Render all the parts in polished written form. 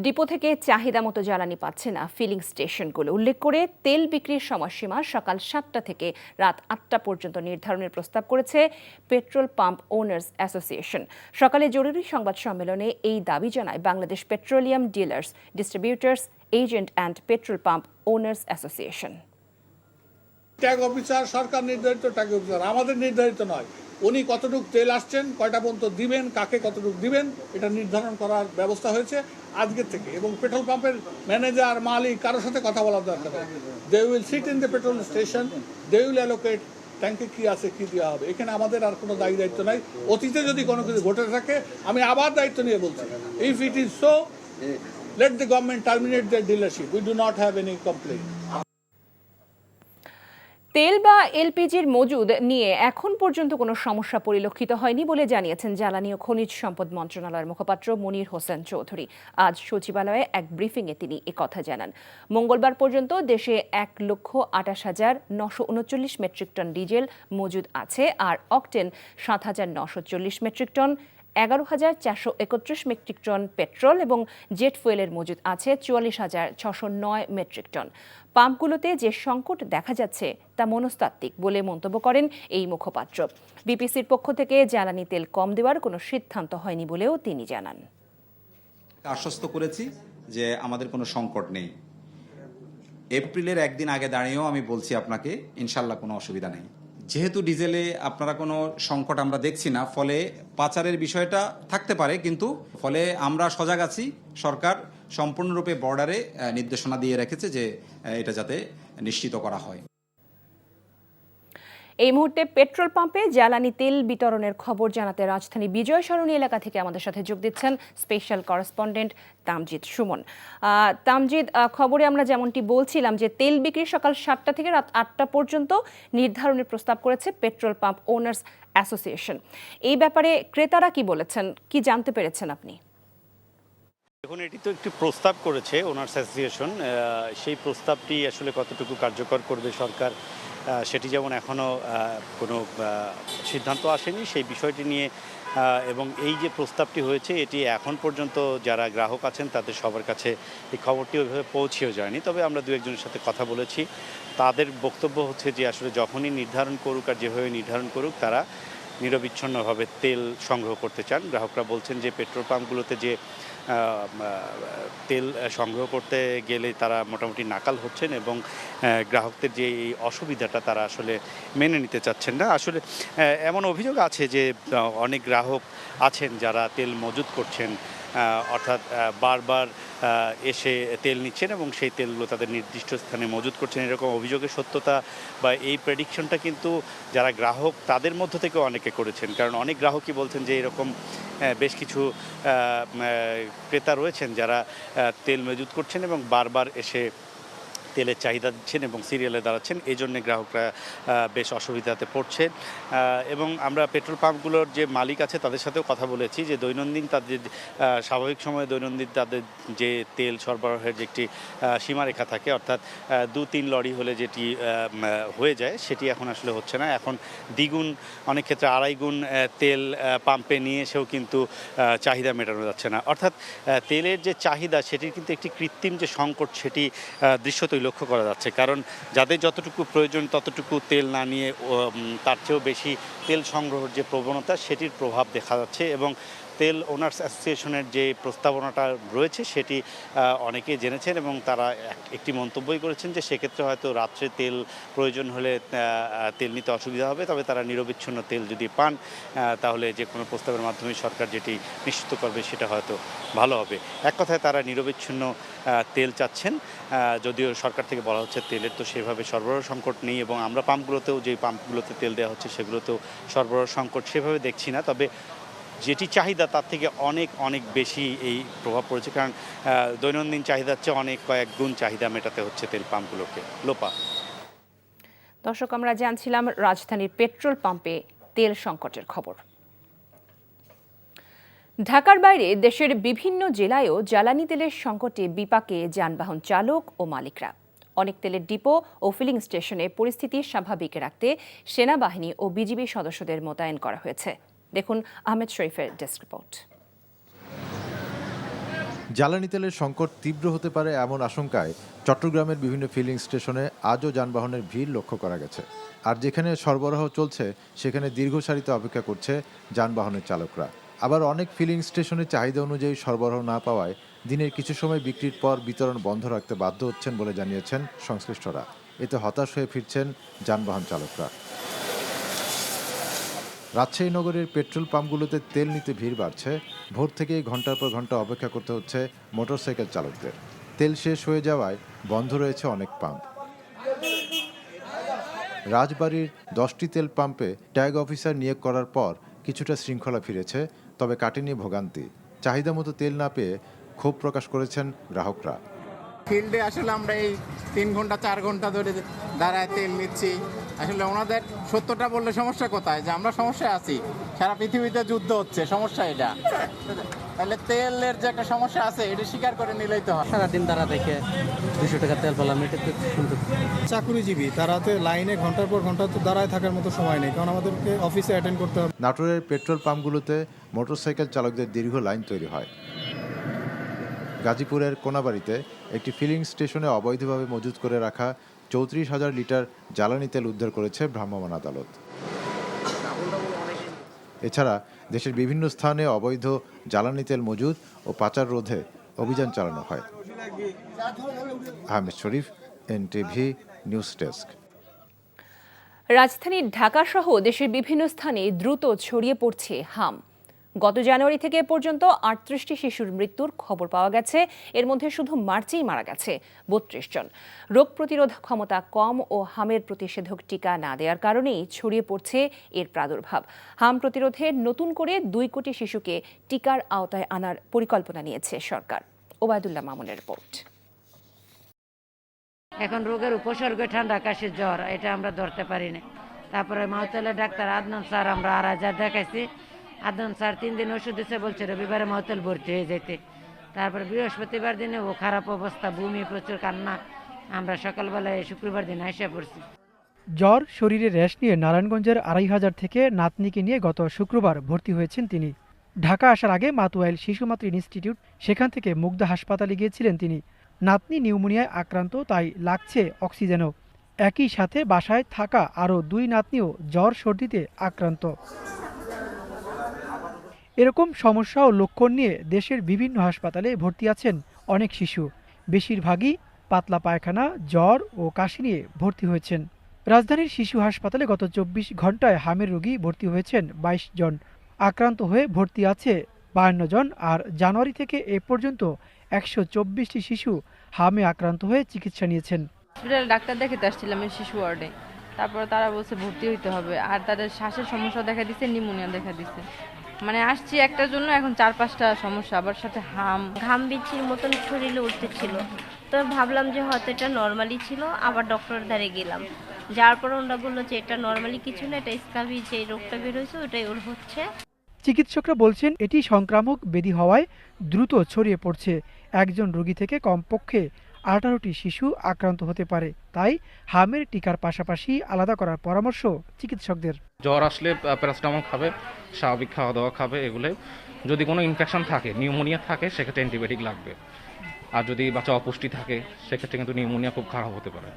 Depot থেকে চাহিদা মতো জ্বালানি পাচ্ছে না ফিলিং স্টেশনগুলো। উল্লেখ করে তেল বিক্রির সময়সীমা সকাল 7টা থেকে রাত 8টা পর্যন্ত নির্ধারণের প্রস্তাব করেছে পেট্রোল পাম্প ওনার্স অ্যাসোসিয়েশন। সকালে জরুরি সংবাদ সম্মেলনে এই দাবি জানায় Bangladesh petroleum dealers, distributors, agent and petrol pump owners association. Tag officer সরকার নির্ধারিত ট্যাগ অফিসার, আমাদের নির্ধারিত নয়। উনি কতটুকু তেল আসছেন, কয়টা পর্যন্ত দিবেন, কাকে কতটুকু দিবেন, এটা নির্ধারণ করার ব্যবস্থা হয়েছে আজকের থেকে। এবং পেট্রোল পাম্পের ম্যানেজার, মালিক কারোর সাথে কথা বলার দরকার নেই। They will sit in the petrol station, they will allocate ট্যাঙ্কে কী আছে, কী দেওয়া হবে। এখানে আমাদের আর কোনো দায়িত্ব নাই। অতীতে যদি কোনো কিছু ঘটে থাকে, আমি আবার দায়িত্ব নিয়ে বলছি, if it is so, let the government terminate the dealership. We do not have any complain. তেল বা এলপিজির মজুদ নিয়ে এখন পর্যন্ত কোনো সমস্যা পরিলক্ষিত হয়নি বলে জানিয়েছেন জ্বালানি ও খনিজ সম্পদ মন্ত্রণালয়ের মুখপাত্র মনির হোসেন চৌধুরী। আজ সচিবালয়ে এক ব্রিফিংয়ে তিনি একথা জানান। মঙ্গলবার পর্যন্ত দেশে 1,28,939 মেট্রিক টন ডিজেল মজুদ আছে, আর octane 7,940 metric ton, 11,431 metric ton petrol এবং জেট ফুয়েলের মজুদ আছে 44,609 মেট্রিক টন। পাম্পগুলোতে যে সংকট দেখা যাচ্ছে তা মনস্তাত্ত্বিক বলে মন্তব্য করেন এই মুখপাত্র। বিপিসির পক্ষ থেকে জ্বালানি তেল কম দেওয়ার কোনো সিদ্ধান্ত হয়নি বলেও তিনি জানান। আশ্বস্ত করেছি যে আমাদের কোনো সংকট নেই। এপ্রিলের একদিন আগে দাঁড়িয়েও আমি বলছি আপনাকে, ইনশাল্লাহ কোনো অসুবিধা নেই। যেহেতু ডিজেলে আপনারা কোনো সংকট আমরা দেখছি না, ফলে পাচারের বিষয়টা থাকতে পারে, কিন্তু ফলে আমরা সজাগ আছি। সরকার সম্পূর্ণরূপে বর্ডারে নির্দেশনা দিয়ে রেখেছে যে এটা যাতে নিশ্চিত করা হয়। এই মুহূর্তে পেট্রোল পাম্পে জ্বালানি তেল বিতরণের খবর জানাতে রাজধানী বিজয় সরণি এলাকা থেকে আমাদের সাথে যোগ দিচ্ছেন স্পেশাল করেসপন্ডেন্ট তামজিদ সুমন। তামজিদ, খবরে আমরা যেমনটি বলছিলাম যে তেল বিক্রি সকাল 7টা থেকে রাত 8টা পর্যন্ত নির্ধারণের প্রস্তাব করেছে পেট্রোল পাম্প ওনার্স অ্যাসোসিয়েশন। এই ব্যাপারে ক্রেতারা কি বলেছেন, কি জানতে পেরেছেন আপনি? এখন এটি তো একটি প্রস্তাব করেছে ওনার্স অ্যাসোসিয়েশন। সেই প্রস্তাবটি আসলে কতটুকু কার্যকর করবে সরকার, সেটি যেমন এখনও কোনো সিদ্ধান্ত আসেনি সেই বিষয়টি নিয়ে। এবং এই যে প্রস্তাবটি হয়েছে, এটি এখন পর্যন্ত যারা গ্রাহক আছেন তাদের সবার কাছে এই খবরটি ওইভাবে পৌঁছেও যায়নি। তবে আমরা দু একজনের সাথে কথা বলেছি, তাদের বক্তব্য হচ্ছে যে আসলে যখনই নির্ধারণ করুক আর যেভাবে নির্ধারণ করুক, তারা নিরবিচ্ছিন্নভাবে তেল সংগ্রহ করতে চান। গ্রাহকরা বলছেন যে পেট্রোল পাম্পগুলোতে যে তেল সংগ্রহ করতে গেলে তারা মোটামুটি নাকাল হচ্ছেন এবং গ্রাহকদের যে এই অসুবিধাটা তারা আসলে মেনে নিতে চাচ্ছেন না। আসলে এমন অভিযোগ আছে যে অনেক গ্রাহক আছেন যারা তেল মজুত করছেন, অর্থাৎ বারবার এসে তেল নিচ্ছেন এবং সেই তেলগুলো তাদের নির্দিষ্ট স্থানে মজুত করছেন। এরকম অভিযোগের সত্যতা বা এই প্রেডিকশনটা কিন্তু যারা গ্রাহক তাদের মধ্য থেকে অনেকে করেছেন, কারণ অনেক গ্রাহকই বলছেন যে এরকম বেশ কিছু ক্রেতা রয়েছেন যারা তেল মজুত করছেন এবং বারবার এসে তেলের চাহিদা দিচ্ছেন এবং সিরিয়ালে দাঁড়াচ্ছেন। এই জন্যে গ্রাহকরা বেশ অসুবিধাতে পড়ছেন। এবং আমরা পেট্রোল পাম্পগুলোর যে মালিক আছে তাদের সাথেও কথা বলেছি যে দৈনন্দিন তাদের স্বাভাবিক সময়ে দৈনন্দিন তাদের যে তেল সরবরাহের যে একটি সীমারেখা থাকে, অর্থাৎ 2-3 লরি হলে যেটি হয়ে যায়, সেটি এখন আসলে হচ্ছে না। এখন দ্বিগুণ, অনেক ক্ষেত্রে 2.5 গুণ তেল পাম্পে নিয়ে এসেও কিন্তু চাহিদা মেটানো যাচ্ছে না। অর্থাৎ তেলের যে চাহিদা সেটির কিন্তু একটি কৃত্রিম যে সংকট সেটি দৃশ্যতই লক্ষ্য করা যাচ্ছে। কারণ যাদের যতটুকু প্রয়োজন ততটুকু তেল না নিয়ে তার চেয়েও বেশি তেল সংগ্রহের যে প্রবণতা সেটির প্রভাব দেখা যাচ্ছে। এবং তেল ওনার্স অ্যাসোসিয়েশনের যে প্রস্তাবনাটা রয়েছে সেটি অনেকেই জেনেছেন এবং তারা একটি মন্তব্যই করেছেন যে সেক্ষেত্রে হয়তো রাত্রে তেল প্রয়োজন হলে তেল নিতে অসুবিধা হবে, তবে তারা নিরবিচ্ছিন্ন তেল যদি পান তাহলে যে কোনো প্রস্তাবের মাধ্যমে সরকার যেটি নিশ্চিত করবে সেটা হয়তো ভালো হবে। এক কথায় তারা নিরবিচ্ছিন্ন তেল চাচ্ছেন, যদিও সরকার থেকে বলা হচ্ছে তেলের তো সেভাবে সরবরাহ সংকট নেই এবং আমরা পাম্পগুলোতেও যে পাম্পগুলোতে তেল দেওয়া হচ্ছে সেগুলোতেও সরবরাহ সংকট সেভাবে দেখছি না। তবে যেটি চাহিদা তার থেকে অনেক অনেক বেশি এই প্রভাব পড়েছে, কারণ দৈনন্দিন চাহিদার চেয়ে অনেক কয়েক গুণ চাহিদা মেটাতে হচ্ছে তেল পাম্পগুলোকে। লোপা। দর্শক, আমরা জানছিলাম রাজধানীর পেট্রোল পাম্পে তেল সংকটের খবর। ঢাকার বাইরে দেশের বিভিন্ন জেলায়ও জ্বালানি তেলের সংকটে বিপাকে যানবাহন চালক ও মালিকরা। অনেক তেলের ডিপো ও ফিলিং স্টেশনে পরিস্থিতি স্বাভাবিক রাখতে সেনাবাহিনী ও বিজিবি সদস্যদের মোতায়েন করা হয়েছে। দেখুন আহমেদ শরীফের ডেস্ক রিপোর্ট। জ্বালানি তেলের সংকট তীব্র হতে পারে এমন আশঙ্কায় চট্টগ্রামের বিভিন্ন ফিলিং স্টেশনে আজও যানবাহনের ভিড় লক্ষ্য করা গেছে। আর যেখানে সরবরাহ চলছে সেখানে দীর্ঘ সারিতে অপেক্ষা করছে যানবাহনের চালকরা। আবার অনেক ফিলিং স্টেশনের চাহিদা অনুযায়ী সরবরাহ না পাওয়ায় দিনের কিছু সময় বিক্রির পর বিতরণ বন্ধ রাখতে বাধ্য হচ্ছেন বলে জানিয়েছেন সংশ্লিষ্টরা। এতে হতাশ হয়ে ফিরছেন যানবাহন চালকরা। রাজশাহী নগরের পেট্রোল পাম্পগুলোতে তেল নিতে ভিড় বাড়ছে। ভোর থেকেই ঘন্টার পর ঘন্টা অপেক্ষা করতে হচ্ছে মোটরসাইকেল চালকদের। তেল শেষ হয়ে যাওয়ায় বন্ধ রয়েছে অনেক পাম্প। রাজবাড়ীর 10টি তেল পাম্পে ট্যাগ অফিসার নিয়োগ করার পর কিছুটা শৃঙ্খলা ফিরেছে, তবে কাটেনি ভোগান্তি। চাহিদা মতো তেল না পেয়ে ক্ষোভ প্রকাশ করেছেন গ্রাহকরা। ফিল্ডে আসলে আমরা এই 3 ঘন্টা 4 ঘন্টা ধরে দাঁড়ায় তেল নিচ্ছি। আসলে ওনাদের সত্যটা বললে সমস্যা কোথায়, যে আমরা সমস্যায় আছি, সারা পৃথিবীতে যুদ্ধ হচ্ছে, সমস্যা এটা। তাহলে তেলের যে একটা সমস্যা আছে এটা স্বীকার করে নিলেই তো হয়। সারাদিন দাঁড়া দেখে 200 টাকা তেল পেলাম, এটা তো সুন্দর। চাকুরিজীবী তারা তো লাইনে ঘন্টার পর ঘন্টা তো দাঁড়ায় থাকার মতো সময় নেই, কারণ আমাদেরকে অফিসে অ্যাটেন্ড করতে হবে। নাটোরের পেট্রোল পাম্পগুলোতে মোটরসাইকেল চালকদের দীর্ঘ লাইন তৈরি হয়। গাজীপুরের কোনাবাড়িতে একটি ফিলিং স্টেশনে অবৈধভাবে মজুত করে রাখা 34,000 লিটার জ্বালানি তেল উদ্ধার করেছে ভ্রাম্যমাণ আদালত। এছাড়া দেশের বিভিন্ন স্থানে অবৈধ জ্বালানি তেল মজুত ও পাচার রোধে অভিযান চালানো হয়। আহমেদ শরীফ, এনটিভি নিউজ ডেস্ক। রাজধানী ঢাকা সহ দেশের বিভিন্ন স্থানে দ্রুত ছড়িয়ে পড়ছে হাম। গত জানুয়ারি থেকে এ পর্যন্ত 38টি শিশুর মৃত্যুর খবর পাওয়া গেছে। এর মধ্যে শুধু মার্চেই মারা গেছে 32 জন। রোগ প্রতিরোধ ক্ষমতা কম ও হামের প্রতিষেধক টিকা না দেওয়ার কারণেই ছড়িয়ে পড়ছে এর প্রাদুর্ভাব। হাম প্রতিরোধে নতুন করে 2 কোটি শিশুকে টিকার আওতায় আনার পরিকল্পনা নিয়েছে সরকার। ওবায়দুল্লাহ মামুনের রিপোর্ট। এখন রোগের উপসর্গ ঠান্ডা, কাশি, জ্বর, এটা আমরা ধরতে পারি না। তারপরে মাহতলের ডাক্তার আদনান স্যার আমরা 8,000 দেখাইছি। আদনান স্যার 3 দিন ওষুধ দিচ্ছে, বলছে রবিবারে মাহতল ভর্তি হয়ে যেতে। তারপর বৃহস্পতিবার দিনে ও খারাপ অবস্থা, বমি, প্রচুর কান্না। আমরা সকালবেলায় শুক্রবার দিন এসে পড়ছি। জ্বর, শরীরে র্যাশ নিয়ে নারায়ণগঞ্জের 2,500 থেকে নাতনিকে নিয়ে গত শুক্রবার ভর্তি হয়েছেন তিনি। ঢাকা আসার আগে মাতুয়াইল শিশুমাতৃ ইনস্টিটিউট, সেখান থেকে মুগদা হাসপাতালে গিয়েছিলেন তিনি। নাতনি নিউমোনিয়ায় আক্রান্ত, তাই লাগছে অক্সিজেনও। একই সাথে বাসায় থাকা আরও 2 নাতনিও জ্বর সর্দিতে আক্রান্ত। এরকম সমস্যা ও লক্ষণ নিয়ে দেশের বিভিন্ন হাসপাতালে ভর্তি আছেন অনেক শিশু। বেশিরভাগই পাতলা পায়খানা, জ্বর ও কাশি নিয়ে ভর্তি হয়েছেন। রাজধানীর শিশু হাসপাতালে গত 24 ঘন্টায় হামের রোগী ভর্তি হয়েছেন 22 জন। আক্রান্ত হয়ে ভর্তি আছে 52 জন। আর জানুয়ারি থেকে এ পর্যন্ত 124টি শিশু হামে আক্রান্ত হয়ে চিকিৎসা নিয়েছেন। হসপিটালে ডাক্তার দেখাতে আসছিলাম শিশু ওয়ার্ডে, তারপর তারা বলছে ভর্তি হইতে হবে। আর তাদের শ্বাসের সমস্যা দেখা দিচ্ছে, নিউমোনিয়া দেখা দিচ্ছে। মানে আসছি একটার জন্য, এখন 4-5টা সমস্যা, আবার সাথে ঘাম বিচ্ছির মতন শরীরে উঠতেছিল। তো ভাবলাম যে হয়তো এটা নর্মালি ছিল, আবার ডক্টর ধারে গেলাম, যার পর ওরা বললো যে এটা নর্মালি কিছু না, এটা স্কাবি যে রোগটা বের হয়েছে ওটাই ওর হচ্ছে। চিকিৎসকরা বলছেন এটি সংক্রামক ব্যাধি হওয়ায় দ্রুত ছড়িয়ে পড়ছে। একজন রোগী থেকে কমপক্ষে 18টি শিশু আক্রান্ত হতে পারে। তাই হামের টিকার পাশাপাশি আলাদা করার পরামর্শ চিকিৎসকদের। জ্বর আসলে প্যারাসিটামল খাবে, স্বাভাবিক খাওয়া দাওয়া খাবে। এগুলো যদি কোনো ইনফেকশন থাকে, নিউমোনিয়া থাকে, সেক্ষেত্রে অ্যান্টিবায়োটিক লাগবে। আর যদি বাচ্চা অপুষ্টি থাকে, সেক্ষেত্রে কিন্তু নিউমোনিয়া খুব খারাপ হতে পারে।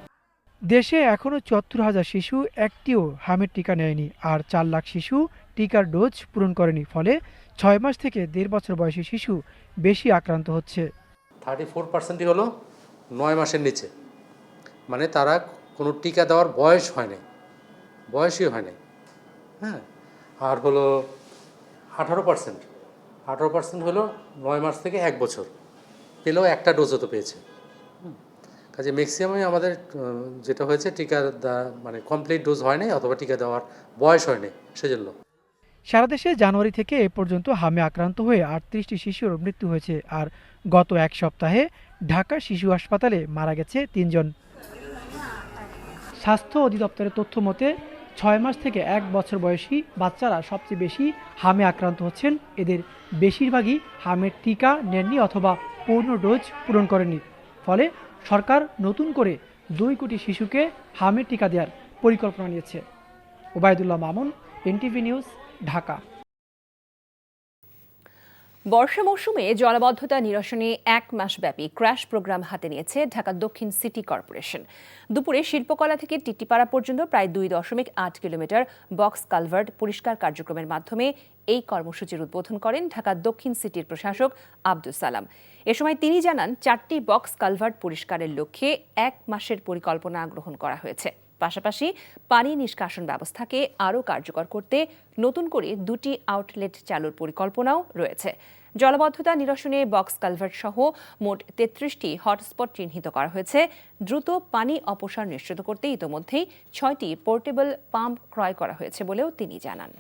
দেশে এখনও 74,000 শিশু একটিও হামের টিকা নেয়নি, আর 4 লাখ শিশু টিকার ডোজ পূরণ করেনি। ফলে 6 মাস থেকে 1.5 বছর বয়সী শিশু বেশি আক্রান্ত হচ্ছে। 34% হলো 9 মাসের নিচে, মানে তারা কোনো টিকা দেওয়ার বয়সই হয় নাই। হ্যাঁ, আর হলো 18% হলো 9 মাস থেকে 1 বছর, পেলেও একটা ডোজও তো পেয়েছে। কাজে ম্যাক্সিমামই আমাদের যেটা হয়েছে টিকা মানে কমপ্লিট ডোজ হয় নাই, অথবা টিকা দেওয়ার বয়স হয় নাই, সেজন্য। সারা দেশে জানুয়ারি থেকে এ পর্যন্ত হামে আক্রান্ত হয়ে 38টি শিশুর মৃত্যু হয়েছে। আর গত 1 সপ্তাহে ঢাকা শিশু হাসপাতালে মারা গেছে 3 জন। স্বাস্থ্য অধিদপ্তরের তথ্য মতে 6 মাস থেকে 1 বছর বয়সী বাচ্চারা সবচেয়ে বেশি হামে আক্রান্ত হচ্ছেন। এদের বেশিরভাগই হামের টিকা নেননি অথবা পূর্ণ ডোজ পূরণ করেনি। ফলে সরকার নতুন করে 2 কোটি শিশুকে হামের টিকা দেওয়ার পরিকল্পনা নিয়েছে। Obaidullah Mamun, NTV news, Dhaka. বর্ষা মৌসুমে জলাবদ্ধতা নিরসনে 1 মাসব্যাপী ক্র্যাশ প্রোগ্রাম হাতে নিয়েছে ঢাকা দক্ষিণ সিটি কর্পোরেশন। দুপুরে শিল্পকলা থেকে টিটিপাড়া পর্যন্ত প্রায় 2.8 কিলোমিটার বক্স কালভার্ট পরিষ্কার কার্যক্রমের মাধ্যমে এই কর্মসূচির উদ্বোধন করেন ঢাকা দক্ষিণ সিটির প্রশাসক আব্দুস সালাম। এ সময় তিনি জানান 4টি বক্স কালভার্ট পরিষ্কারের লক্ষ্যে 1 মাসের পরিকল্পনা গ্রহণ করা হয়েছে। পাশাপাশি পানি নিষ্কাশন ব্যবস্থাকে আরও কার্যকর করতে নতুন করে 2টি আউটলেট চালুর পরিকল্পনাও রয়েছে। জলাবদ্ধতা নিরসনে বক্স কালভার্ট সহ মোট 33টি হটস্পট চিহ্নিত করা হয়েছে। দ্রুত পানি অপসারণ নিশ্চিত করতে ইতোমধ্যেই 6টি পোর্টেবল পাম্প ক্রয় করা হয়েছে বলেও তিনি জানান।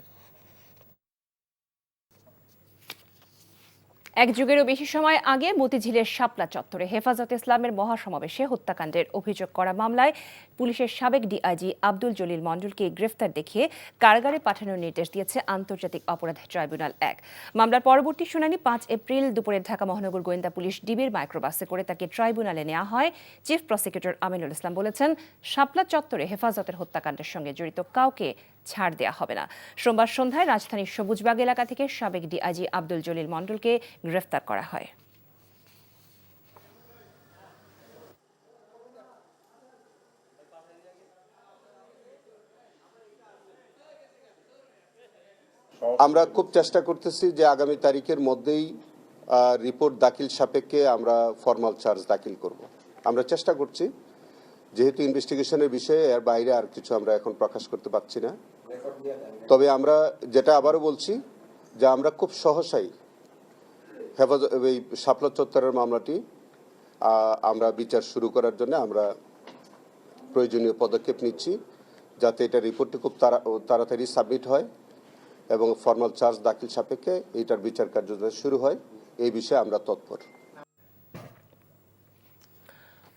এক যুগেরও বেশি সময় আগে মতিঝিলের শাপলা চত্বরে হেফাজতে ইসলামের মহাসমাবেশে হত্যাকাণ্ডের অভিযোগ করা মামলায় পুলিশের সাবেক ডিআইজি আব্দুল জলিল মণ্ডলকে গ্রেফতার দেখিয়ে কারাগারে পাঠানোর নির্দেশ দিয়েছে আন্তর্জাতিক অপরাধ ট্রাইব্যুনাল 1। মামলার পরবর্তী শুনানি 5 এপ্রিল দুপুরে ঢাকা মহানগর গোয়েন্দা পুলিশ ডিবির মাইক্রোবাসে করে তাকে ট্রাইব্যুনালে নেওয়া হয়। চিফ প্রসিকিউটর আমিনুল ইসলাম বলেছেন, শাপলা চত্বরে হেফাজতের হত্যাকাণ্ডের সঙ্গে জড়িত কাউকে ছাড় দেওয়া হবে না। সোমবার সন্ধ্যায় রাজধানীর সবুজবাগ এলাকা থেকে সাবেক ডিআইজি আব্দুল জলিল মণ্ডলকে গ্রেফতার করা হয়। আমরা খুব চেষ্টা করতেছি যে আগামী তারিখের মধ্যেই রিপোর্ট দাখিল সাপেক্ষে আমরা ফর্মাল চার্জ দাখিল করব। আমরা চেষ্টা করছি, যেহেতু ইনভেস্টিগেশনের বিষয়ে এর বাইরে আর কিছু আমরা এখন প্রকাশ করতে পারছি না। তবে আমরা যেটা আবারও বলছি যে আমরা খুব সহসাই এই শাপলা চত্বরের মামলাটি আমরা বিচার শুরু করার জন্য আমরা প্রয়োজনীয় পদক্ষেপ নিচ্ছি, যাতে এটা রিপোর্টটি খুব তাড়াতাড়ি সাবমিট হয় এবং ফর্মাল চার্জ দাখিল সাপেক্ষে এইটার বিচার কার্য শুরু হয়। এই বিষয়ে আমরা তৎপর।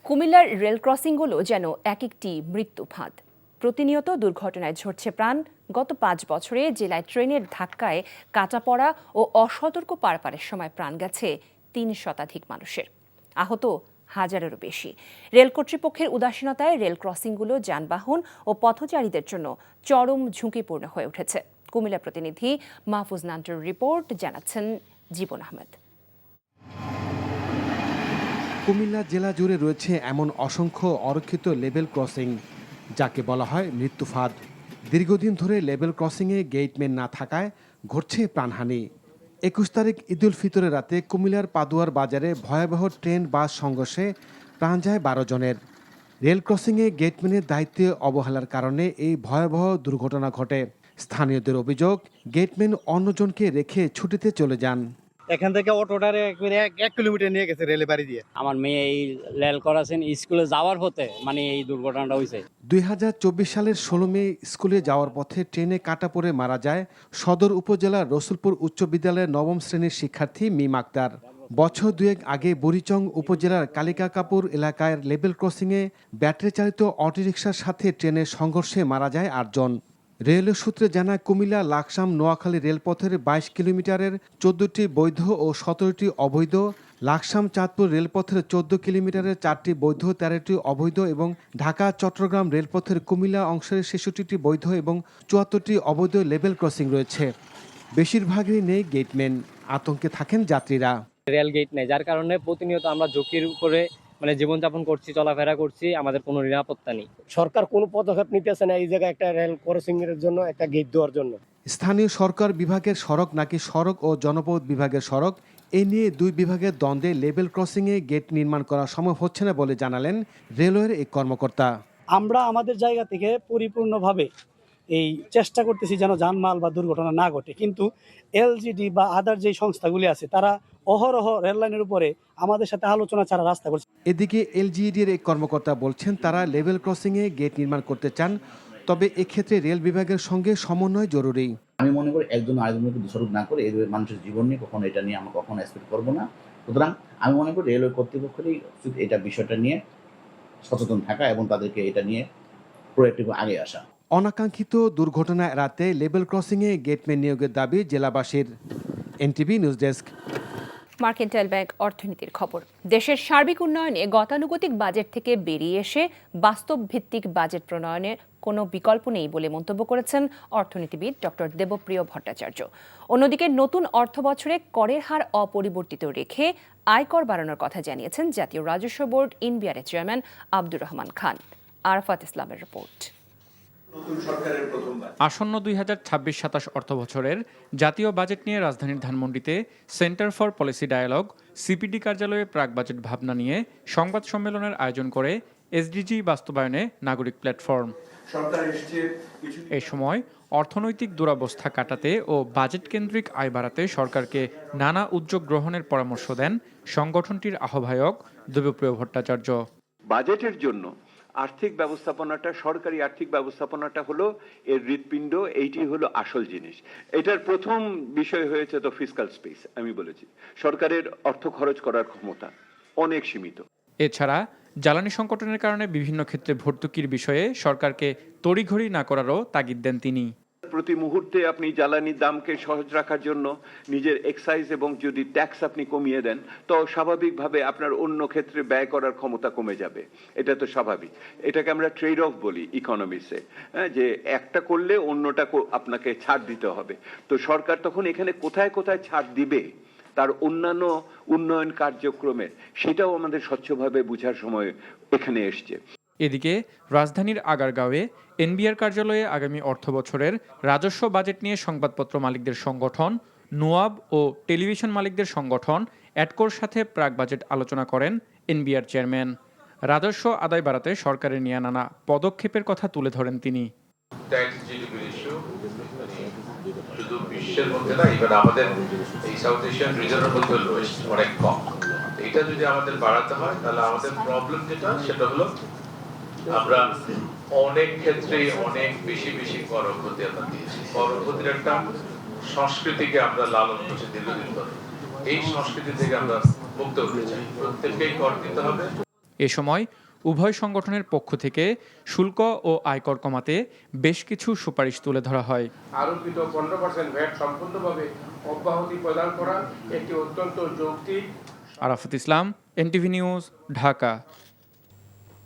কুমিল্লার রেল ক্রসিংগুলো যেন এক একটি মৃত্যু ফাঁদ। প্রতিনিয়ত দুর্ঘটনায় ঝরছে প্রাণ। গত 5 বছরে জেলায় ট্রেনের ধাক্কায় কাটা পড়া ও অসতর্ক পারাপারের সময় প্রাণ গেছে 3 শতাধিক মানুষের, আহত হাজারেরও বেশি। রেল কর্তৃপক্ষের উদাসীনতায় রেল ক্রসিংগুলো যানবাহন ও পথচারীদের জন্য চরম ঝুঁকিপূর্ণ হয়ে উঠেছে। কুমিল্লা প্রতিনিধি মাহফুজ নান্টুর রিপোর্ট, জানাচ্ছেন জীবন আহমেদ। কুমিল্লা জেলা জুড়ে রয়েছে এমন অসংখ্য অরক্ষিত লেভেল ক্রসিং, যাকে বলা হয় মৃত্যু ফাঁদ। দীর্ঘদিন ধরে লেভেল ক্রসিংয়ে গেটম্যান না থাকায় ঘটছে প্রাণহানি। 21 তারিখ ঈদুল ফিতরের রাতে কুমিল্লার পাদুয়ার বাজারে ভয়াবহ ট্রেন বাস সংঘর্ষে প্রাণ যায় 12 জনের। রেল ক্রসিংয়ে গেটম্যানের দায়িত্বে অবহেলার কারণে এই ভয়াবহ দুর্ঘটনা ঘটে। স্থানীয়দের অভিযোগ, গেটম্যান অন্যজনকে রেখে ছুটিতে চলে যান। এখান থেকে অটোটারে 1 কিলোমিটার নিয়ে গেছে রেলে বাড়ি দিয়ে। আমার মেয়ে এই রেল ক্রসিং স্কুলে যাওয়ার পথে এই দুর্ঘটনাটা হয়েছে। 2024 সালের 16 মে স্কুলে যাওয়ার পথে ট্রেনে কাটা পড়ে মারা যায় সদর উপজেলার রসুলপুর উচ্চ বিদ্যালয়ের 9ম শ্রেণীর শিক্ষার্থী মিম আক্তার। বছর 2 আগে বুড়িচং উপজেলার কালিকাকাপুর এলাকায় লেভেল ক্রসিংয়ে ব্যাটারি চালিত অটোরিকশার সাথে ট্রেনের সংঘর্ষে মারা যায় 8 জন। রেল সূত্রে জানা, কুমিল্লা লাকসাম নোয়াখালী রেলপথের 22 কিলোমিটারের 14টি বৈধ ও 17টি অবৈধ, লাকসাম চাঁদপুর রেলপথের 14 কিলোমিটারের 4টি বৈধ, 13টি অবৈধ এবং ঢাকা চট্টগ্রাম রেলপথের কুমিল্লা অংশের 66টি বৈধ এবং 74টি অবৈধ লেভেল ক্রসিং রয়েছে। বেশিরভাগই নেই গেটম্যান, আতঙ্কে থাকেন যাত্রীরা। রেল গেট নেই, যার কারণে প্রতিনিয়ত আমরা ঝুঁকির উপরে জীবনযাপন করছি, চলাফেরা করছি, আমাদের কোনো নিরাপত্তা নেই। সরকার কোনো পদক্ষেপ নিতেছে না এই জায়গায় একটা রেল ক্রসিং এর জন্য, একটা গেট দেওয়ার জন্য। স্থানীয় সরকার বিভাগের সড়ক নাকি সড়ক ও জনপথ বিভাগের সড়ক, এ নিয়ে 2 বিভাগের দ্বন্দ্বে লেভেল ক্রসিংয়ে গেট নির্মাণ করা সম্ভব হচ্ছে না বলে জানালেন রেলওয়ের এক কর্মকর্তা। আমরা আমাদের জায়গা থেকে পরিপূর্ণভাবে এই চেষ্টা করতেছি যেন যানমাল বা দুর্ঘটনা না ঘটে, কিন্তু এলজিডি বা আদার যে সংস্থাগুলি আছে তারা অহরহ রেল লাইনের উপরে আমাদের সাথে আলোচনা ছাড়া রাস্তা করছে। এদিকে এলজিইডির এক কর্মকর্তা বলছেন, তারা লেভেল ক্রসিংয়ে গেট নির্মাণ করতে চান, তবে এক্ষেত্রে রেল বিভাগের সঙ্গে সমন্বয় জরুরি। আমি মনে করি একজন আরেকজনকে দোষারোপ না করে এদের মানুষের জীবন নিয়ে কখনো এটা নিয়ে আমরা কখনো এক্সপেক্ট করবো না। সুতরাং আমি মনে করি রেলওয়ে কর্তৃপক্ষেরই এটা বিষয়টা নিয়ে সচেতন থাকা এবং তাদেরকে এটা নিয়ে প্রোঅ্যাক্টিভ আগে আসা। অনাকাঙ্ক্ষিত দুর্ঘটনা এড়াতে লেভেল ক্রসিংয়ে গেটম্যান নিয়োগের দাবি জেলাবাসীর। NTV news desk. Mercantile bank অর্থনীতির খবর। দেশের সার্বিক উন্নয়নে গতানুগতিক বাজেট থেকে বেরিয়ে এসে বাস্তব ভিত্তিক বাজেট প্রণয়নের কোনো বিকল্প নেই বলে মন্তব্য করেছেন অর্থনীতিবিদ ডক্টর দেবপ্রিয় ভট্টাচার্য। অন্যদিকে নতুন অর্থবছরে করের হার অপরিবর্তিত রেখে আয়কর বাড়ানোর কথা জানিয়েছেন জাতীয় রাজস্ব বোর্ড এনবিআরের চেয়ারম্যান আব্দুর রহমান খান। আরাফাত ইসলামের রিপোর্ট। আসন্ন 2026-27 অর্থবছরের জাতীয় বাজেট নিয়ে রাজধানীর ধানমন্ডিতে centre for policy dialogue CPD কার্যালয়ে প্রাক বাজেট ভাবনা নিয়ে সংবাদ সম্মেলনের আয়োজন করে এসডিজি বাস্তবায়নে নাগরিক প্ল্যাটফর্ম। এ সময় অর্থনৈতিক দুরবস্থা কাটাতে ও বাজেট কেন্দ্রিক আয় বাড়াতে সরকারকে নানা উদ্যোগ গ্রহণের পরামর্শ দেন সংগঠনটির আহ্বায়ক দেবপ্রিয় ভট্টাচার্য। বাজেটের জন্য আর্থিক ব্যবস্থাপনাটা, সরকারি আর্থিক ব্যবস্থাপনাটা হলো এর হৃৎপিণ্ড, এইটি হলো আসল জিনিস। এটার প্রথম বিষয় হয়েছে তো ফিসকাল স্পেস। আমি বলেছি সরকারের অর্থ খরচ করার ক্ষমতা অনেক সীমিত। এছাড়া জ্বালানি সংকটের কারণে বিভিন্ন ক্ষেত্রে ভর্তুকির বিষয়ে সরকারকে তড়িঘড়ি না করারও তাগিদ দেন তিনি। প্রতি মুহূর্তে আপনি জ্বালানির দামকে সহজ রাখার জন্য নিজের এক্সাইজ এবং যদি ট্যাক্স আপনি কমিয়ে দেন, তো স্বাভাবিকভাবে আপনার অন্য ক্ষেত্রে ব্যয় করার ক্ষমতা কমে যাবে। এটা তো স্বাভাবিক। এটাকে আমরা ট্রেড অফ বলি ইকোনমিক্সে, যে একটা করলে অন্যটা আপনাকে ছাড় দিতে হবে। তো সরকার তখন এখানে কোথায় কোথায় ছাড় দিবে তার অন্যান্য উন্নয়ন কার্যক্রমের, সেটাও আমাদের স্বচ্ছভাবে বোঝার সময় এখানে এসছে। এদিকে রাজধানীর আগারগাঁওয়ে এনবিআর কার্যালয়ে আগামী অর্থবছরের রাজস্ব বাজেট নিয়ে সংবাদপত্র মালিকদের সংগঠন, নোয়াব ও টেলিভিশন মালিকদের সংগঠন অ্যাডকোর সাথে প্রাক বাজেট আলোচনা করেন এনবিআর চেয়ারম্যান। রাজস্ব আদায় বাড়াতে সরকারের নিয়ে নানা পদক্ষেপের কথা তুলে ধরেন তিনি। শুধু বিশ্বের মধ্যে না, এবার আমাদের এই সাউথ এশিয়ান রিজনের মধ্যে লোয়েস্ট, অনেক কম। এটা যদি আমাদের বাড়াতে হয় তাহলে আমাদের প্রবলেম যেটা সেটা হলো আমরা অনেক ক্ষেত্রে অনেক বেশি বেশি কর ক্ষতি দিয়েছি। কর ক্ষতির একটা সংস্কৃতিকে আমরা লালন করছি দীর্ঘদিন ধরে। এই সংস্কৃতি থেকে আমরা মুক্ত হতে চাই। প্রত্যেককেই কর দিতে হবে। এ সময় উভয় সংগঠনের পক্ষ থেকে শুল্ক ও আয়কর কমাতে বেশ কিছু সুপারিশ তুলে ধরা হয়। আরোপিত 15% ভ্যাট সম্পূর্ণভাবে অব্যাহতি প্রদান করা একটি অত্যন্ত যৌক্তিক। আরাফাত ইসলাম, এনটিভি নিউজ, ঢাকা।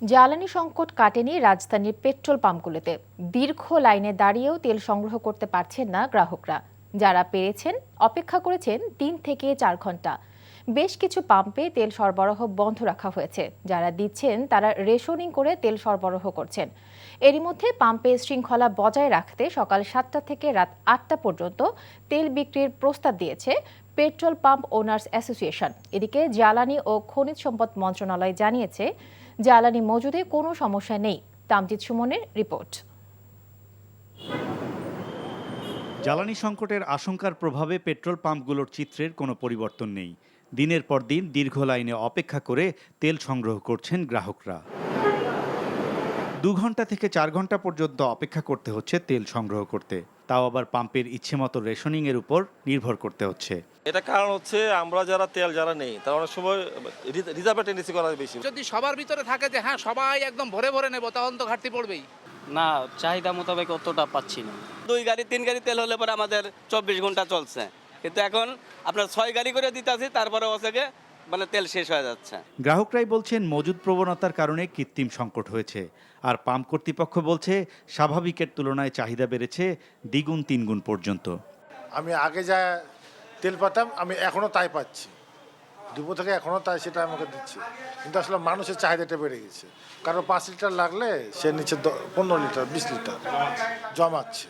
জ্বালানি সংকট কাটেনি রাজধানীর পেট্রোল পাম্পগুলোতে। দীর্ঘ লাইনে দাঁড়িয়েও তেল সংগ্রহ করতে পারছেন না গ্রাহকরা। যারা পেরেছেন অপেক্ষা করেছেন 3 থেকে 4 ঘন্টা। বেশ কিছু পাম্পে তেল সরবরাহ বন্ধ রাখা হয়েছে। যারা দিচ্ছেন তারা রেশনিং করে তেল সরবরাহ করছেন। এরই মধ্যে পাম্পে শৃঙ্খলা বজায় রাখতে সকাল 7টা থেকে রাত 8টা পর্যন্ত তেল বিক্রির প্রস্তাব দিয়েছে পেট্রোল পাম্প ওনার্স অ্যাসোসিয়েশন। এদিকে জ্বালানি ও খনিজ সম্পদ মন্ত্রণালয় জানিয়েছে জ্বালানি মজুদে কোনো সমস্যা নেই। তামজিদ সুমনের রিপোর্ট। জ্বালানি সংকটের আশঙ্কার প্রভাবে পেট্রোল পাম্পগুলোর চিত্রের কোনো পরিবর্তন নেই। দিনের পর দিন দীর্ঘ লাইনে অপেক্ষা করে তেল সংগ্রহ করছেন গ্রাহকরা। 2 ঘন্টা থেকে 4 ঘন্টা পর্যন্ত অপেক্ষা করতে হচ্ছে তেল সংগ্রহ করতে, তাও আবার পাম্পের ইচ্ছেমতো রেশনিং এর উপর নির্ভর করতে হচ্ছে। এটা কারণ হচ্ছে আমরা যারা নেই তারা অনেক সময় রিজার্ভে টেন্ডেন্সি করা বেশি। যদি সবার ভিতরে থাকে যে হ্যাঁ সবাই একদম ভরে ভরে নেব, তখন তো ঘাটতি পড়বেই না। চাহিদা মোতাবেক অতটা পাচ্ছি না। 2 গাড়ি 3 গাড়ি তেল হলে পরে আমাদের 24 ঘন্টা চলছে, কিন্তু এখন আপনার 6 গাড়ি করে দিতে আছি, তারপরে ওসেকে মানে তেল শেষ হয়ে যাচ্ছে। গ্রাহকরাই বলছেন মজুদ প্রবণতার কারণে কৃত্রিম সংকট হয়েছে, আর পাম্প কর্তৃপক্ষ বলছে স্বাভাবিকের তুলনায় চাহিদা বেড়েছে 2-3 গুণ পর্যন্ত। আমি আগে যা তেল পাতাম আমি এখনও তাই পাচ্ছি, ডিপো থেকে এখনও তাই সেটা আমাকে দিচ্ছে, কিন্তু আসলে মানুষের চাহিদাটা বেড়ে গেছে। কারণ 5 লিটার লাগলে সে নিচে 15 লিটার 20 লিটার জমাচ্ছে।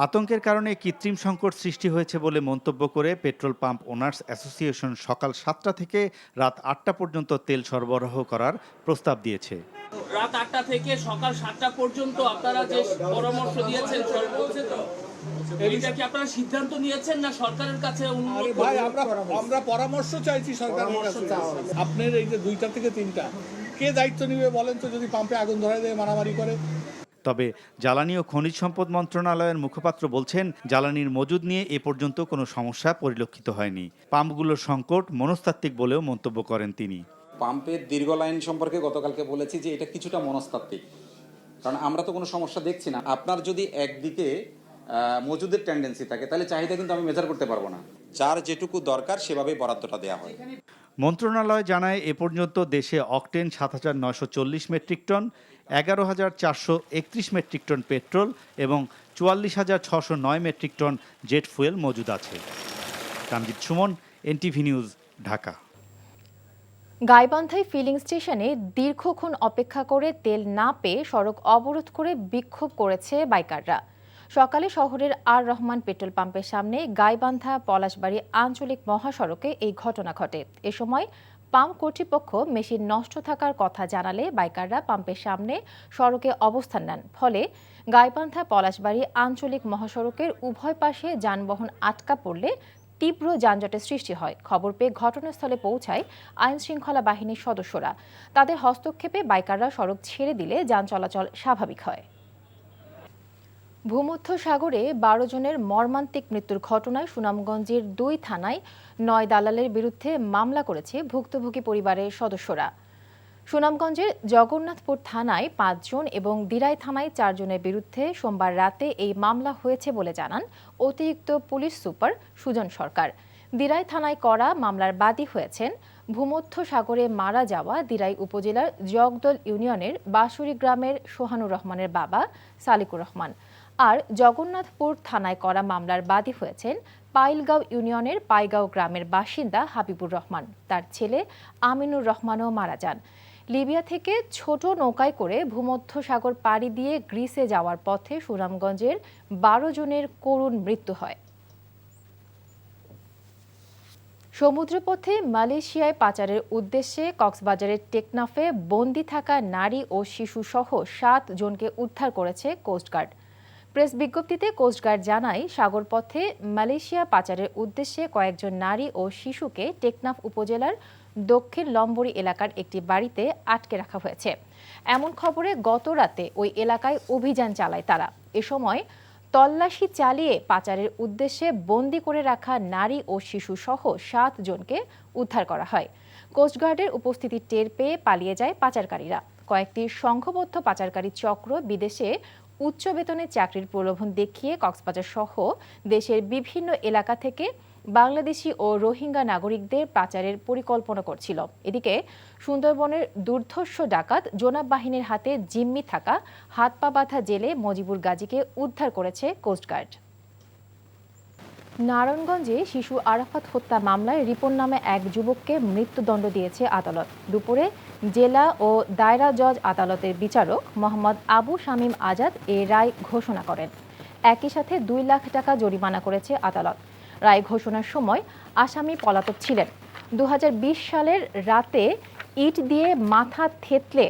আতঙ্কের কারণে কৃত্রিম সংকট সৃষ্টি হয়েছে বলে মন্তব্য করে পেট্রোল পাম্প ওনার্স অ্যাসোসিয়েশন সকাল 7টা থেকে রাত 8টা পর্যন্ত তেল সরবরাহ করার প্রস্তাব দিয়েছে। রাত 8টা থেকে সকাল 7টা পর্যন্ত আপনারা যে পরামর্শ দিয়েছেন এটা কি আপনারা সিদ্ধান্ত নিয়েছেন না সরকারের কাছে? ভাই আমরা পরামর্শ চাইছি সরকারের কাছে। আপনার এই যে 2টা থেকে 3টা কে দায়িত্ব নেবে বলেন তো, যদি পাম্পে আগুন ধরায় দেয়, মারামারি করে? তবে জ্বালানি ও খনিজ সম্পদ মন্ত্রণালয়ের মুখপাত্র বলছেন জ্বালানির মজুদ নিয়ে এ পর্যন্ত কোনো সমস্যা পরিলক্ষিত হয়নি। পাম্পগুলোর সংকট মনস্তাত্ত্বিক বলেও মন্তব্য করেন তিনি। পাম্পের দীর্ঘ লাইন সম্পর্কে গতকালকে বলেছি যে এটা কিছুটা মনস্তাত্ত্বিক, কারণ আমরা তো কোনো সমস্যা দেখছি না। আপনার যদি একদিকে মজুদের টেন্ডেন্সি থাকে তাহলে চাহিদা কিন্তু আমি মেজার করতে পারবো না। যার যেটুকু দরকার সেভাবে বরাদ্দটা দেওয়া হয়। মন্ত্রণালয় জানায় এ পর্যন্ত দেশে অকটেন ৭,৯৪০ মেট্রিক টন, ১১,৪৩১ মেট্রিক টন পেট্রোল এবং ৪৪,৬০৯ মেট্রিক টন জেট ফুয়েল মজুদ আছে। Kamjit Suman, NTV news, Dhaka. গাইবান্ধায় ফিলিং স্টেশনে দীর্ঘক্ষণ অপেক্ষা করে তেল না পেয়ে সড়ক অবরোধ করে বিক্ষোভ করেছে বাইকাররা। সকালে শহরের আর রহমান পেট্রোল পাম্পের সামনে গাইবান্ধা পলাশবাড়ি আঞ্চলিক মহাসড়কে এই ঘটনা ঘটে। এ সময় পাম্প কর্তৃপক্ষ মেশিন নষ্ট থাকার কথা জানালে বাইকাররা পাম্পের সামনে সড়কে অবস্থান নেন। ফলে গাইবান্ধা পলাশবাড়ি আঞ্চলিক মহাসড়কের উভয় পাশে যানবাহন আটকা পড়লে তীব্র যানজটের সৃষ্টি হয়। খবর পেয়ে ঘটনাস্থলে পৌঁছায় আইন শৃঙ্খলা বাহিনীর সদস্যরা। তাদের হস্তক্ষেপে বাইকাররা সড়ক ছেড়ে দিলে যান চলাচল স্বাভাবিক হয়। ভূমধ্য সাগরে ১২ জনের মর্মান্তিক মৃত্যুর ঘটনায় সুনামগঞ্জের ২ থানায় ৯ দালালের বিরুদ্ধে মামলা করেছে ভুক্তভোগী পরিবারের সদস্যরা। সুনামগঞ্জের জগন্নাথপুর থানায় ৫ জন এবং দিরাই থানায় ৪ জনের বিরুদ্ধে সোমবার রাতে এই মামলা হয়েছে বলে জানান অতিরিক্ত পুলিশ সুপার সুজন সরকার। দিরাই থানায় করা মামলার বাদী হয়েছেন ভূমধ্য সাগরে মারা যাওয়া দিরাই উপজেলার জগদল ইউনিয়নের বাঁশুরি গ্রামের সোহানুর রহমানের বাবা সালিকুর রহমান। আর জগন্নাথপুর থানায় করা মামলার বাদী হয়েছেন পাইলগাঁও ইউনিয়নের পাইগাঁও গ্রামের বাসিন্দা হাবিবুর রহমান। তার ছেলে আমিনুর রহমানও মারা যান। লিবিয়া থেকে ছোট নৌকায় করে ভূমধ্য সাগর পাড়ি দিয়ে গ্রিসে যাওয়ার পথে সুনামগঞ্জের ১২ জনের করুণ মৃত্যু হয়। সমুদ্রপথে মালয়েশিয়ায় পাচারের উদ্দেশ্যে কক্সবাজারের টেকনাফে বন্দী থাকা নারী ও শিশু সহ ৭ জনকে উদ্ধার করেছে কোস্টগার্ড। প্রেস বিজ্ঞপ্তিতে কোস্টগার্ড জানায়, সাগরপথে মালয়েশিয়া পাচারের উদ্দেশ্যে কয়েকজন নারী ও শিশুকে টেকনাফ উপজেলার দক্ষিণ লম্বরি এলাকার একটি বাড়িতে আটকে রাখা হয়েছে। এমন খবরে গত রাতে ওই এলাকায় অভিযান চালায় তারা। এ সময় তল্লাশি চালিয়ে পাচারের উদ্দেশ্যে বন্দি করে রাখা নারী ও শিশু সহ ৭ জনকে উদ্ধার করা হয়। কোস্টগার্ডের উপস্থিতি টের পেয়ে পালিয়ে যায় পাচারকারীরা। কয়েকটি সংঘবদ্ধ পাচারকারী চক্র বিদেশে উচ্চ বেতনের চাকরির প্রলোভন দেখিয়ে কক্সবাজার সহ দেশের বিভিন্ন এলাকা থেকে বাংলাদেশি ও রোহিঙ্গা নাগরিকদের পাচারের পরিকল্পনা করছিল। এদিকে সুন্দরবনের দুর্ধর্ষ ডাকাত জোনাব বাহিনীর হাতে জিম্মি থাকা হাত পা বাঁধা জেলে মজিবুর গাজীকে উদ্ধার করেছে কোস্টগার্ড। নারায়ণগঞ্জে শিশু আরাফাত হত্যা মামলায় রিপন নামে এক যুবককে মৃত্যুদণ্ড দিয়েছে আদালত। দুপুরে জেলা ও দায়রা জজ আদালতের বিচারক মোহাম্মদ আবু শামীম আজাদ এ রায় ঘোষণা করেন। একই সাথে ২ লাখ টাকা জরিমানা করেছে আদালত। রায় ঘোষণার সময় আসামি পলাতক ছিলেন। ২০২০ সালের রাতে ইট দিয়ে মাথা থেতলে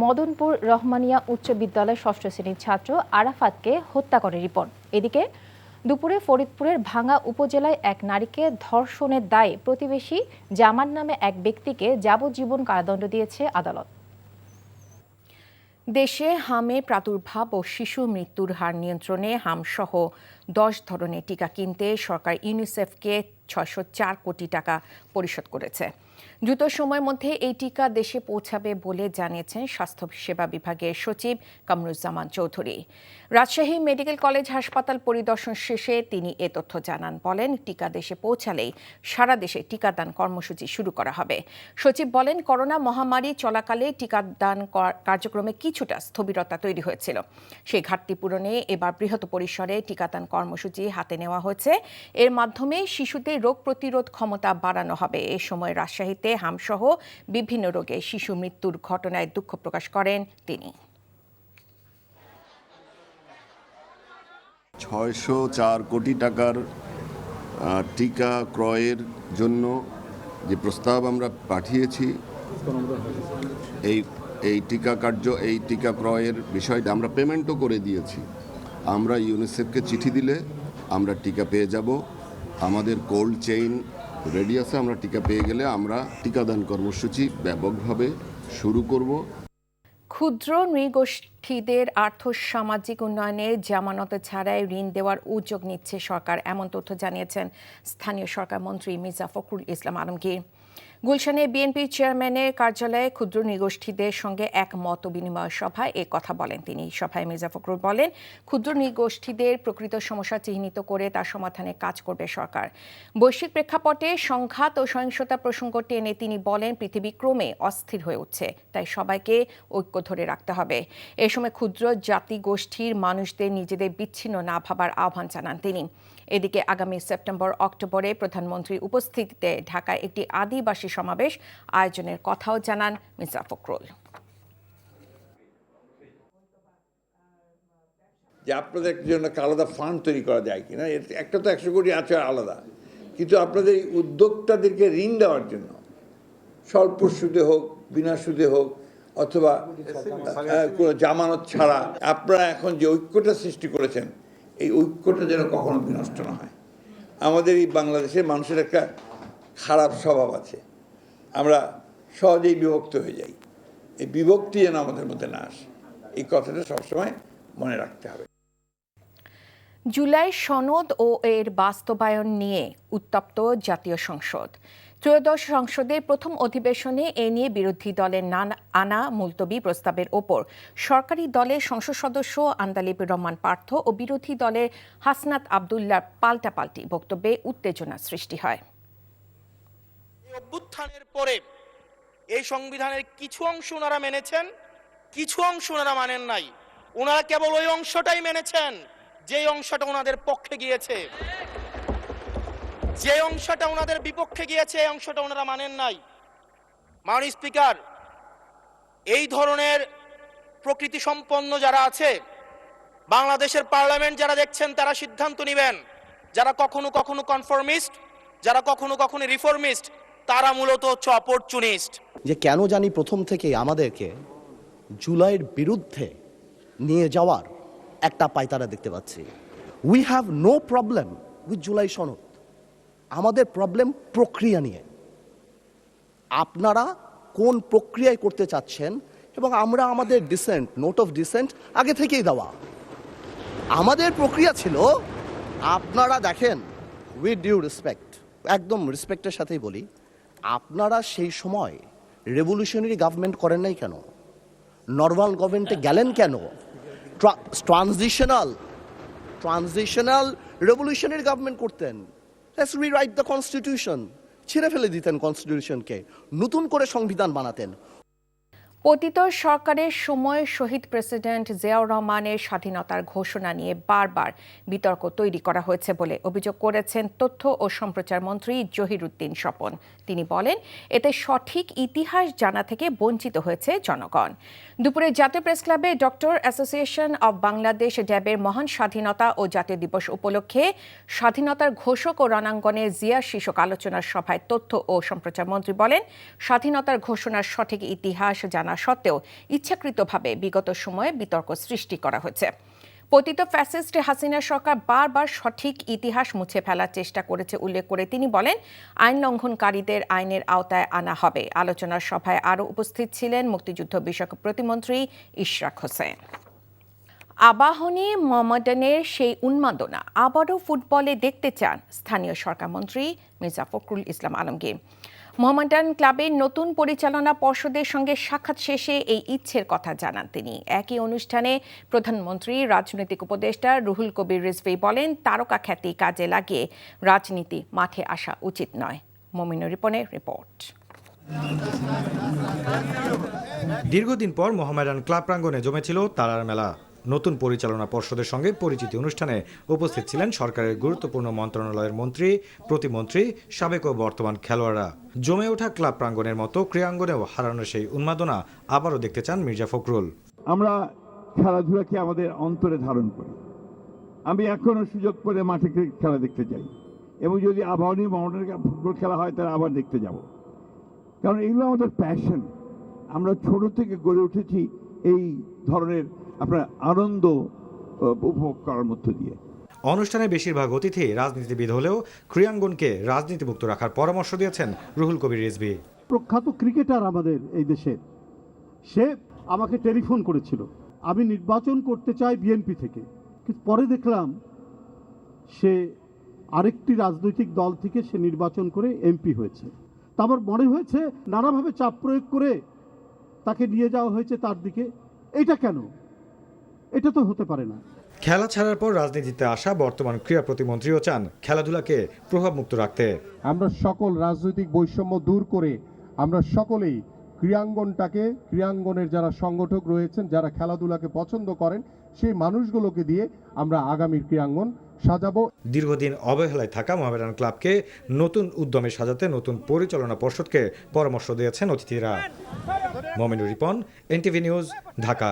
মদনপুর রহমানিয়া উচ্চ বিদ্যালয়ের ৬ষ্ঠ শ্রেণীর ছাত্র আরাফাতকে হত্যা করে রিপন। এদিকে দুপুরে ফরিদপুরের ভাঙ্গা উপজেলায় এক নারীকে ধর্ষণের দায়ে প্রতিবেশী জামান নামে এক ব্যক্তিকে যাবজ্জীবন কারাদণ্ড দিয়েছে আদালত। দেশে হামের প্রাদুর্ভাব ও শিশু মৃত্যুর হার নিয়ন্ত্রণে হামসহ ১০ ধরনের টিকা কিনতে সরকার ইউনিসেফকে ৬০৪ কোটি টাকা পরিশোধ করেছে। দ্রুত সময়ের মধ্যে এই টিকা দেশে পৌঁছাবে বলে জানিয়েছেন স্বাস্থ্য সেবা বিভাগের সচিব কামরুজ্জামান চৌধুরী। রাজশাহী মেডিকেল কলেজ হাসপাতাল পরিদর্শন শেষে তিনি এ তথ্য জানান। বলেন, টিকা দেশে পৌঁছালেই সারা দেশে টিকাদান কর্মসূচি শুরু করা হবে। সচিব বলেন, করোনা মহামারী চলাকালে টিকাদান কার্যক্রমে কিছুটা স্থবিরতা তৈরি হয়েছিল। সেই ঘাটতি পূরণে এবার বৃহৎ পরিসরে টিকাদান কর্মসূচি হাতে নেওয়া হয়েছে। এর মাধ্যমে শিশুদের রোগ প্রতিরোধ ক্ষমতা বাড়ানো হবে। এ সময় রাজশাহীতে হামসহ বিভিন্ন রোগে শিশু মৃত্যুর ঘটনায় দুঃখ প্রকাশ করেন তিনি। ৬০৪ কোটি টাকার টিকা ক্রয়ের জন্য যে প্রস্তাব আমরা পাঠিয়েছি, এই টিকা ক্রয়ের বিষয়টা আমরা পেমেন্টও করে দিয়েছি। আমরা ইউনিসেফকে চিঠি দিলে আমরা টিকা পেয়ে যাব। আমাদের কোল্ড চেইন রেডি আছে। আমরা টিকা পেয়ে গেলে আমরা টিকাদান কর্মসূচি ব্যাপকভাবে শুরু করব। ক্ষুদ্র নৃগোষ্ঠীদের আর্থ সামাজিক উন্নয়নে জামানত ছাড়াই ঋণ দেওয়ার উদ্যোগ নিচ্ছে সরকার, এমন তথ্য জানিয়েছেন স্থানীয় সরকার মন্ত্রী মির্জা ফখরুল ইসলাম আলমগীর। গুলশানে বিএনপি চেয়ারম্যানের কার্যালয়ে ক্ষুদ্র নৃগোষ্ঠীদের সঙ্গে এক মত বিনিময় সভায় এ কথা বলেন তিনি। সভায় মির্জা ফখরুল বলেন, ক্ষুদ্র নৃগোষ্ঠীদের প্রকৃত সমস্যা চিহ্নিত করে তার সমাধানে কাজ করবে সরকার। বৈশ্বিক প্রেক্ষাপটে সংঘাত ও সহিংসতা প্রসঙ্গ টেনে তিনি বলেন, পৃথিবী ক্রমে অস্থির হয়ে উঠছে, তাই সবাইকে ঐক্য ধরে রাখতে হবে। এ সময় ক্ষুদ্র জাতিগোষ্ঠীর মানুষদের নিজেদের বিচ্ছিন্ন না ভাবার আহ্বান জানান তিনি। এদিকে আগামী সেপ্টেম্বর-অক্টোবরে প্রধানমন্ত্রীর উপস্থিতিতে ঢাকায় একটি আদিবাসী সমাবেশ আয়োজনের কথাও জানান মির্জা ফখরুল। যে আপনাদের জন্য একটা আলাদা ফান্ড তৈরি করা যায় কিনা, একটা তো 100 কোটি আছে আলাদা, কিন্তু আপনাদের এই উদ্যোক্তাদেরকে ঋণ দেওয়ার জন্য স্বল্প সুদে হোক, বিনা সুদে হোক, অথবা কোনো জামানত ছাড়া আপনারা এখন যে ঐক্যটা সৃষ্টি করেছেন, এই ঐক্যটা যেন কখনো বিনষ্ট না হয়। আমাদের এই বাংলাদেশের মানুষের একটা খারাপ স্বভাব আছে, আমরা সহজেই বিভক্ত হয়ে যাই। এই বিভক্তি যেন আমাদের মধ্যে না আসে, এই কথাটা সবসময় মনে রাখতে হবে। জুলাই সনদ ও এর বাস্তবায়ন নিয়ে উত্তপ্ত জাতীয় সংসদ। ত্রয়োদশ সংসদের প্রথম অধিবেশনে এ নিয়ে বিরোধী দলের আনা মুলতবি প্রস্তাবের ওপর সরকারি দলের সংসদ সদস্য আন্দালিবুর রহমান পার্থ ও বিরোধী দলের হাসনাত আবদুল্লাহর পাল্টাপাল্টি বক্তব্যে উত্তেজনা সৃষ্টি হয়। অভ্যুত্থানের পরে এই সংবিধানের কিছু অংশ ওনারা মেনেছেন, কিছু অংশ ওনারা মানেন নাই। ওনারা কেবল ওই অংশটাই মেনেছেন যে অংশটা ওনাদের পক্ষে গিয়েছে, যে অংশটা ওনাদের বিপক্ষে গিয়েছে এই অংশটা ওনারা মানেন নাই। মাননীয় স্পিকার, এই ধরনের প্রকৃতি সম্পন্ন যারা আছে বাংলাদেশের পার্লামেন্ট, যারা দেখছেন তারা সিদ্ধান্ত নেবেন। যারা কখনো কখনো কনফর্মিস্ট, যারা কখনো কখনো রিফর্মিস্ট, তারা মূলত হচ্ছে অপরচুনিস্ট। যে কেন জানি প্রথম থেকে আমাদেরকে জুলাইয়ের বিরুদ্ধে নিয়ে যাওয়ার একটা পায়তারা দেখতে পাচ্ছি। We have no problem with July সনদ, আমাদের প্রবলেম প্রক্রিয়া নিয়ে। আপনারা কোন প্রক্রিয়ায় করতে চাচ্ছেন, এবং আমরা আমাদের ডিসেন্ট, নোট অফ ডিসেন্ট আগে থেকেই দেওয়া। আমাদের প্রক্রিয়া ছিল, আপনারা দেখেন, উইথ ডিউ রেসপেক্ট, একদম রেসপেক্টের সাথেই বলি, আপনারা সেই সময় রেভলিউশনারি গভর্নমেন্ট করেন নাই কেন? নর্মাল গভর্নমেন্টে গেলেন কেন? ট্রানজিশনাল রেভলিউশনারি গভর্নমেন্ট করতেন। লেটস রিরাইট দ্য কনস্টিটিউশন, ছিঁড়ে ফেলে দিতেন কনস্টিটিউশনকে, নতুন করে সংবিধান বানাতেন। পতিত সরকারের সময় শহীদ প্রেসিডেন্ট জিয়াউর রহমানের স্বাধীনতার ঘোষণা নিয়ে বারবার বিতর্ক তৈরি করা হয়েছে বলে অভিযোগ করেছেন তথ্য ও সম্প্রচার মন্ত্রী জহিরুদ্দিন স্বপন। তিনি বলেন, এতে সঠিক ইতিহাস জানা থেকে বঞ্চিত হয়েছে জনগণ। দুপুরে জাতীয় প্রেস ক্লাবে ডক্টর অ্যাসোসিয়েশন অব বাংলাদেশ ড্যাবের মহান স্বাধীনতা ও জাতীয় দিবস উপলক্ষে স্বাধীনতার ঘোষক ও রণাঙ্গনে জিয়া শীর্ষক আলোচনার সভায় তথ্য ও সম্প্রচার মন্ত্রী বলেন, স্বাধীনতার ঘোষণার সঠিক ইতিহাস জানা সত্ত্বেও ইচ্ছাকৃতভাবে বিগত সময়ে বিতর্ক সৃষ্টি করা হয়েছে। পতিত ফ্যাসিস্ট হাসিনা সরকার বারবার সঠিক ইতিহাস মুছে ফেলার চেষ্টা করেছে উল্লেখ করে তিনি বলেন, আইন লঙ্ঘনকারীদের আইনের আওতায় আনা হবে। আলোচনার সভায় আরও উপস্থিত ছিলেন মুক্তিযুদ্ধ বিষয়ক প্রতিমন্ত্রী ইশরাক হোসেন। আবাহনী মোহামেডানের সেই উন্মাদনা আবারও ফুটবলে দেখতে চান স্থানীয় সরকার মন্ত্রী মির্জা ফখরুল ইসলাম আলমগীর। মোহামেডান ক্লাবের নতুন পরিচালনা পর্ষদের সঙ্গে সাক্ষাৎ শেষে এই ইচ্ছের কথা জানান তিনি। একই অনুষ্ঠানে প্রধানমন্ত্রী রাজনৈতিক উপদেষ্টা রুহুল কবির রিজভী বলেন, তারকা খ্যাতি কাজে লাগিয়ে রাজনীতি মাঠে আসা উচিত নয়। মমিনুর রিপনের রিপোর্ট। দীর্ঘদিন পর মোহামেডান ক্লাব প্রাঙ্গণে জমেছিল তারার মেলা। নতুন পরিচালনা পর্ষদের সঙ্গে পরিচিতি অনুষ্ঠানে উপস্থিত ছিলেন সরকারের গুরুত্বপূর্ণ মন্ত্রণালয়ের মন্ত্রী, প্রতিমন্ত্রী, সাবেক ও বর্তমান খেলোয়াড়রা। জমে ওঠা ক্লাব প্রাঙ্গণের মতো ক্রীড়াঙ্গনেও হারানোর সেই উন্মাদনা আবারও দেখতে চান মির্জা ফখরুল। আমরা খেলাধুলাকে আমাদের অন্তরে ধারণ করি। আমি এখনো সুযোগ পেলে মাঠে খেলা দেখতে যাই, এবং যদি আবাহনী মোহামেডান ফুটবল খেলা হয় তাহলে আবার দেখতে যাব, কারণ এগুলো আমাদের প্যাশন। আমরা ছোট থেকে গড়ে উঠেছি এই ধরনের আপনার আনন্দ উপভোগ করার মধ্য দিয়ে। অনুষ্ঠানে বেশিরভাগ অতিথি রাজনীতিবিদ হলেও ক্রীড়াঙ্গনকে রাজনীতিমুক্ত রাখার পরামর্শ দিয়েছেন রুহুল কবির রিজভী। প্রখ্যাত ক্রিকেটার আমাদের এই দেশের, সে আমাকে টেলিফোন করেছিল, আমি নির্বাচন করতে চাই বিএনপি থেকে, কিন্তু পরে দেখলাম সে আরেকটি রাজনৈতিক দল থেকে সে নির্বাচন করে এমপি হয়েছে। তা আমার মনে হয়েছে নানাভাবে চাপ প্রয়োগ করে তাকে নিয়ে যাওয়া হয়েছে তার দিকে। এটা কেন? এটা তো হতে পারে না। খেলা ছাড়ার পর রাজনীতিতে আসা বর্তমান ক্রীড়া প্রতিমন্ত্রীও চান খেলাধুলাকে প্রভাবমুক্ত রাখতে। আমরা সকল রাজনৈতিক বৈষম্য দূর করে আমরা সকলেই ক্রীড়াঙ্গনের যারা সংগঠক রয়েছেন, যারা খেলাধুলাকে পছন্দ করেন, সেই মানুষগুলোকে দিয়ে আমরা আগামীর ক্রীড়াঙ্গন সাজাবো। দীর্ঘদিন অবহেলায় থাকা মোহামেডান ক্লাবকে নতুন উদ্যমে সাজাতে নতুন পরিচালনা পর্ষদকে পরামর্শ দিয়েছেন অতিথিরা। Mominur Ripon, NTV news, Dhaka.